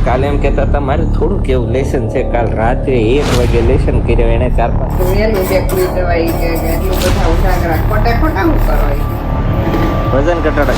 કાલે એમ કહેતા હતા મારે થોડુંક એવું લેસન છે. કાલ રાત્રે 1 વાગે લેસન કર્યો એને 4-5 વહેલું બેકરી દવાઈ કે એટલું બધા ઉજાગરા ખોટા ખોટા હું કરો વજન ઘટાડો.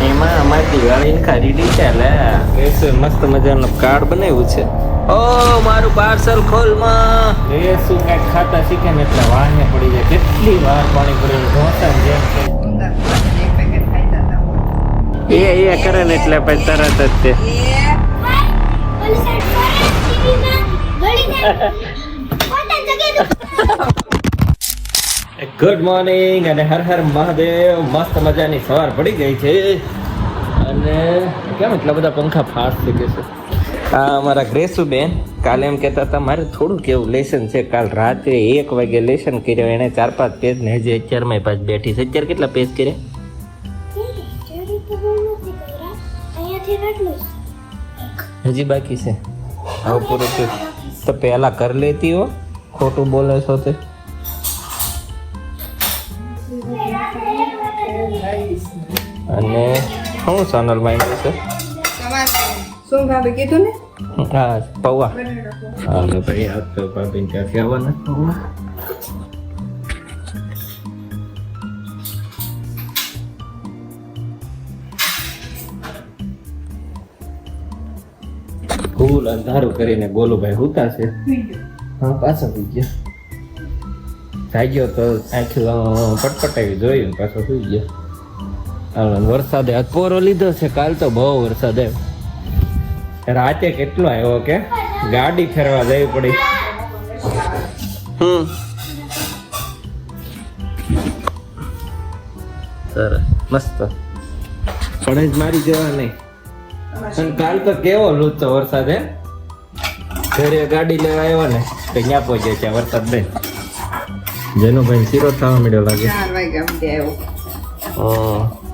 એમાં અમારી દિવાળીની ખરીદી ચાલે. મસ્ત મજાનું કાર્ડ બનાવ્યું છે. ઓ મારું પાર્સલ ખોલમાં. એ શું કઈક ખાતા શીખે ને એટલે વાહને પડી જાય. કેટલી વાર પાણી પડ્યું ઢોસા જેમ કે એક પેકેટ ખાઈ જતા એ કરે ને એટલે પછી તરત જ તે ગુડ મોર્નિંગ અને હર હર મહાદેવ. મસ્ત મજાની સવાર પડી ગઈ છે અને કેમ એટલા બધા પંખા ફાસ્ટ થઈ ગયા છે. આ અમારા ગ્રેસુબેન કાલે એમ કહેતા હતા મારે થોડુંક એવું લેસન છે. કાલ રાત્રે 1 વાગે લેસન કર્યો એને 4-5 પેજ ને હજી 11 પાછ બેઠી છે. અત્યારે કેટલા પેજ કર્યા? હજી બાકી છે. હવે પૂરું થયું તો પહેલા કરી લેતી હો. ખોટું બોલે છો તે. અને શું સોનલ માઇન્ડ છે? શું ભાભી કીધું ને હા પૌવા. હા ભાઈ આ તો ભાભીને ક્યાંથી આવવાના પૌવા? ફૂલ અંધારું કરીને ગોલુભાઈ હુતા છે. હા પાછો સુઈ ગયો. જાગ્યો તો આખી પટપટાવી જોયું પાછો સુઈ ગયો. વરસાદે પોરો લીધો છે. કાલ તો બહુ વરસાદ આવ્યો. રાતે કેટલો આવ્યો કે ગાડી ફેરવા જવી પડી. સરસ મસ્ત પણ જ મારી જવા નહીં. અને કાલ તો કેવો લૂચો વરસાદ હે. ઘરે ગાડી લેવા આવ્યો ને તો ક્યાં પહોંચે છે વરસાદ નહીં. જેનુભાઈ શીરો થવા મળ્યો લાગે. 4 વાગ્યા સુધી આવ્યો.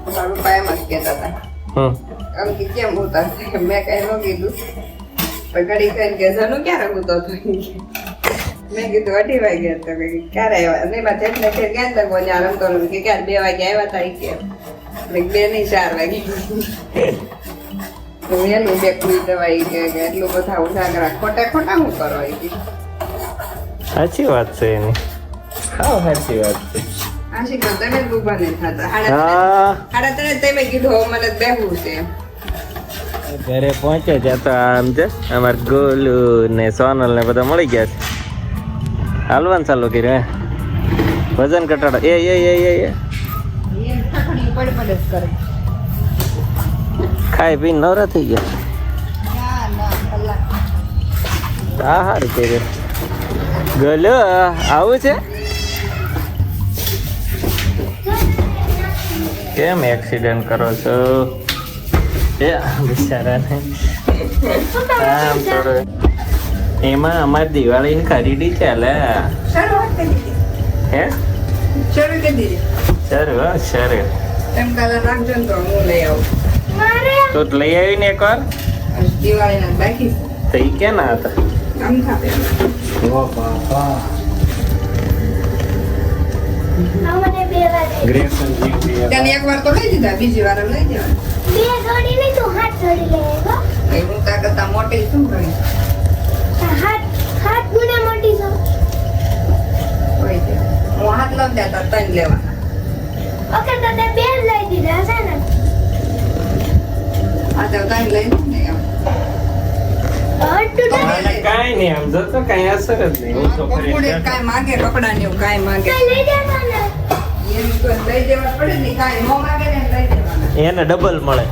મારા પપ્પા એમ જ કહેતા હતા આમ કે કેમ ઉતાર મેં કઈ ન કીધું પણ ઘડી કઈ કે જનું ક્યારે ઉતો હતો મેં કીધું 2 વાગ્યા તો ક્યારે આવ્યા અને એમાં એટલે ફેર ક્યાં તક બોલ્યા રમતો કે ક્યારે 2 વાગે આવ્યા હતા કે 2 નહીં 4 વાગે તો વહેલું બેકરી દવાઈ કે એટલું બધા ઉજાગરા ખોટા ખોટા હું કરો સાચી વાત છે એની. હા સાચી વાત છે. આશી તો તમે જ ઉભા નહીં થતા. સાડા 3 તમે કીધું હવે મને બેહવું છે. ઘરે પહોંચે જતા આમ છે અમાર ગોલુ ને સોનલ ને બધા મળી ગયા છે. હાલવાનું ચાલુ કર્યું. વજન ઘટાડો. પડે જ કરે. ખાઈ પીને નવરા થઈ ગયા. હા સારું કર્યું. ગોલુ આવું છે? કેમ એક્સિડન્ટ કરો છો? બિચારાને આમ થોડું. એમાં અમારી દિવાળીની ખરીદી ચાલે. હે શરૂ કરી દીધી. સર એમ કાલે રાખજો ને તો હું લઈ આવું. તો લઈ આવીને એકવાર. દિવાળીના બાકી તો એ ક્યાં ના હતા? આમ ખાતે ત્યાં એક વાર તો લઈ દીધા બીજી વાર લઈ જવા. હું તા કરતા મોટી શું કરી હું હાથ લઉં ત્યાં 3 લેવાના. આ તો 3 લઈ દઉં ને એમ. કાંઈ નહીં આમ જતો કાંઈ અસર જ નહીં. હું તો પકોડે કાંઈ માગે કપડા ને એવું કાંઈ માગે એનું તો લઈ જવા પડે ને. કાંઈ ન માગે ને લઈ જવાના. એને ડબલ મળે.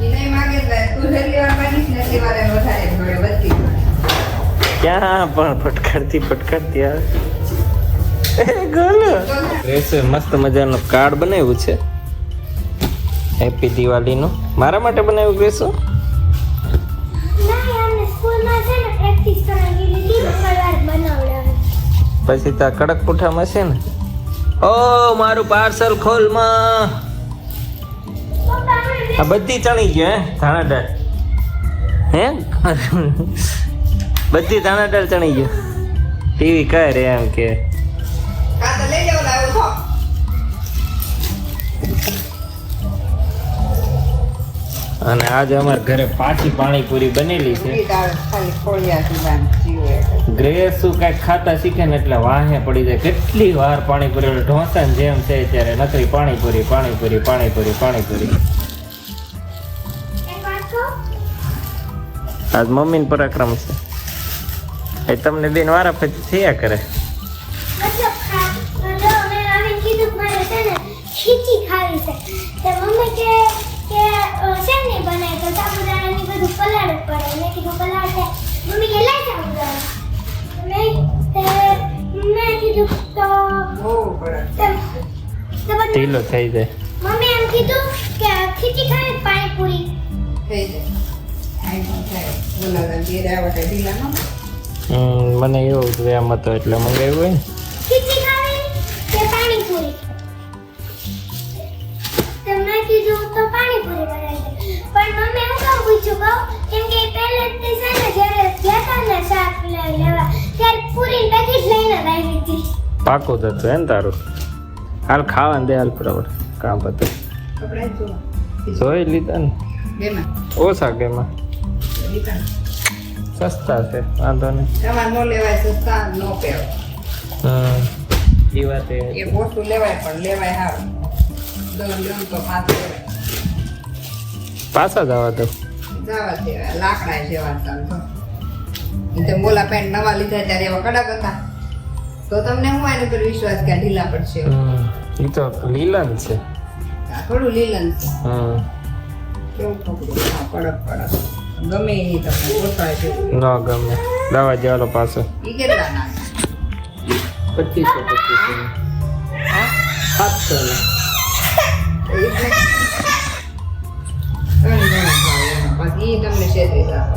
એ નહીં માગે તો તું છેલ્લી વાર માગીશ ને એટલી વાર વધારે જોડે બધી. ક્યાં પણ ફટકારતી આવે. મસ્ત મજાનું કાર્ડ બનાવ્યું છે. હેપી દિવાળીનું મારા માટે બનાવ્યું ગ્રેસો. પછી તા કડક પુઠામાં છે ને. ઓ મારું પાર્સલ ખોલમાં. આ બધી ચણી ગયો ધાણા દાળ. હે બધી ધાણા દાળ ચણી ગયો. ટીવી કરે એમ કે લઈ જાવ લાવો છો. અને આજે અમારા ઘરે પાછી પાણીપુરી બનેલી છે. ઈ દાળ ખાલી ખોળિયાથી બાંધ જીવે. ગ્રેસ શું કાંઈક ખાતા શીખે ને એટલે વાહે પડી જાય. કેટલી વાર પાણીપુરી ઓલું ઢોસા ને જેમ છે ત્યારે નકરી પાણીપુરી પાણીપુરી પાણીપુરી પાણીપુરી. આજ મમ્મીને પરાક્રમ છે. એ તમને બેન વારા પછી થયા કરે. ખીચી ખાવી છે તો મમ્મી કે શેની બનાય તો સાબુદાણાની બધું પલાળ પડે મેં કીધું પલાળ છે મમ્મી કે લઈ સાબુદાણા મેં કીધું તો બહુ બરાબર ઢીલો થઈ જાય. મમ્મી એમ કીધું કે ખીચી ખાવી પાણીપુરી થઈ જાય. આઈ પણ થાય. બોલાવા ઘેર આવ્યા કે ઢીલા ન મને એવું જ વ્યામ હતો એટલે મંગાવ્યું હોય ને. ખીચી ખાવી કે પાણીપુરી તો મેં કીધું તો પાણીપુરી બનાવી દે પણ મમ્મી હું કામ પૂછ્યું કહું કેમ કે પહેલે જ છે ને જ્યારે ગયા હતા ને શાક લેવા ત્યારે પૂરી પેકેટ લઈને આવી હતી. પાકું જ હતું હે ને તારું. હાલ ખાવાનું દે હાલ બરાબર કામ હતું. કપડાં જો જોઈ લીધા ને બેમાં ઓછા કેમાં લીધા. સસ્તા છે વાંધો નહીં. તમારે ન લેવાય સસ્તા ન પહેરો. એ વાત એ એ ઓછું લેવાય પણ લેવાય હારું. દસ લેવું તો 5 લેવાય. પાછા જવા દો. જાવા દેવાય લાકડા જેવા ચાલતો. એ તો મોલા પેન્ટ નવા લીધા ત્યારે એવા કડક હતા. તો તમને હું એના પર વિશ્વાસ કે આ ઢીલા પડશે એવું. એ તો લીલન છે. આ થોડું લીલન છે. કેવું કપડું હા, કડક કડક ગમે એ તમને પોસાય છે. ન ગમે દવા જવાનો પાછો. એ કેટલા ના 2500 હા 700 બાકી ઈ તમને છેતરી જાય.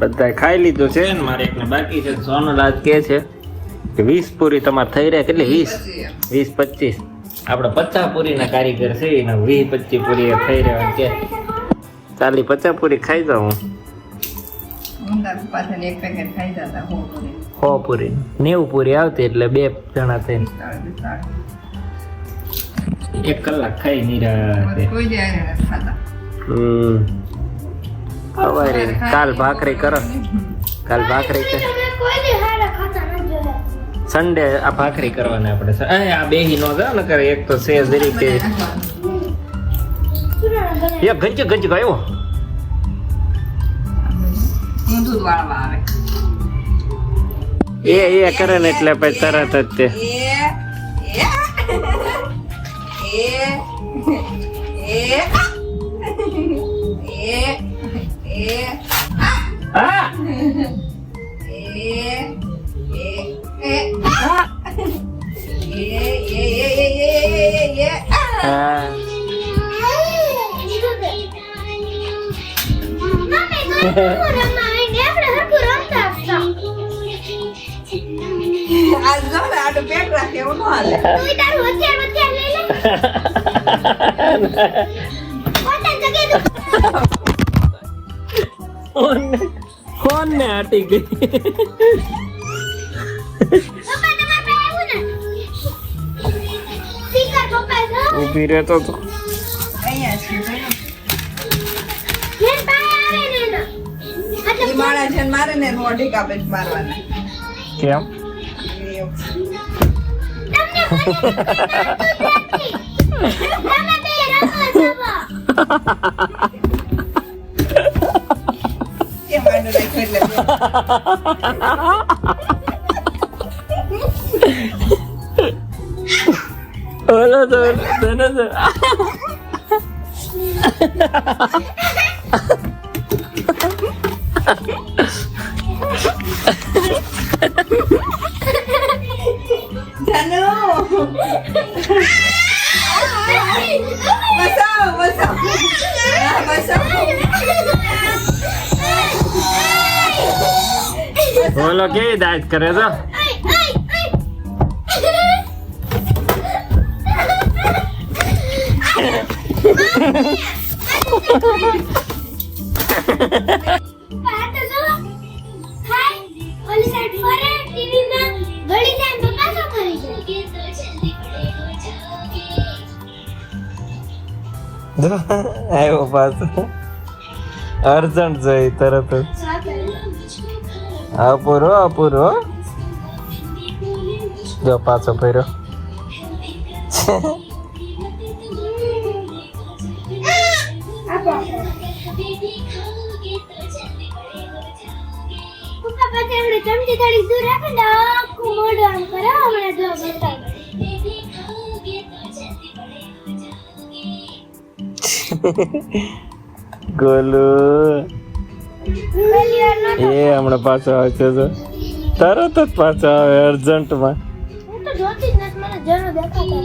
બધા ખાઈ લીધું છે ને મારે એકને બાકી છે. સોનલ આજ કે છે કે 20 પૂરી તમારે થઈ રહ્યા. કેટલી 20 25 આપણે 50 પૂરીના કારીગર છે ને 20 25 પૂરી થઈ રહ્યા કે ચાલી 50 પૂરી ખાઈ જાઉં હું. ઊંધા પાછળ એક પેકેટ ખાઈ જતા હો પૂરી. 100 પૂરી 90 પૂરી આવતી એટલે 2 જણા થઈને 1 કલાક ખાઈ નિરાતે. કોઈ જાય નથી ખાતા. સવારે કાલ ભાખરી કરો. કાલ ભાખરી કર. તમે કોઈ દી હારા ખાતા ન જોયા સન્ડે આ ભાખરી કરવાના આપણે. આ બેહી નો જાય ને કરે. એક તો સે જરી કે સુરાણા બને એક ગંજ ગંજ ગયો. ઊંધું જ વાળવા આવે. એ કરે ને એટલે પછી તરત જ તે હા હા આ જો ને આડું પેટ રાખે એવું ન હાલે. કોણ ને આટી ગઈ. ઊભી રહેતો તો અહીંયા છે ઈ માણસ છે ને મારે ને મોઢી કાપે જ મારવાના. કેમ કેમ આડું રાખ્યું એટલે ઓલો તો તને તો બસાવ બસાવ બસાવ. ઓલો કેવી દાંત કરે તો આવ્યો પાછો અર્જન્ટ જોઈ તરત જ અપૂરો જો પાછો ફર્યો પપ્પા પછી આપણે ચમચી થોડી દૂર રાખો ને આખું મોઢું આમ કરો હમણાં જો બતાવી ગોલુ પહેલી વાર નહોતો. એ હમણાં પાછો આવશે તો તરત જ પાછો આવે અર્જન્ટમાં હું તો જોતી જ નથી મને જરૂર દેખાતા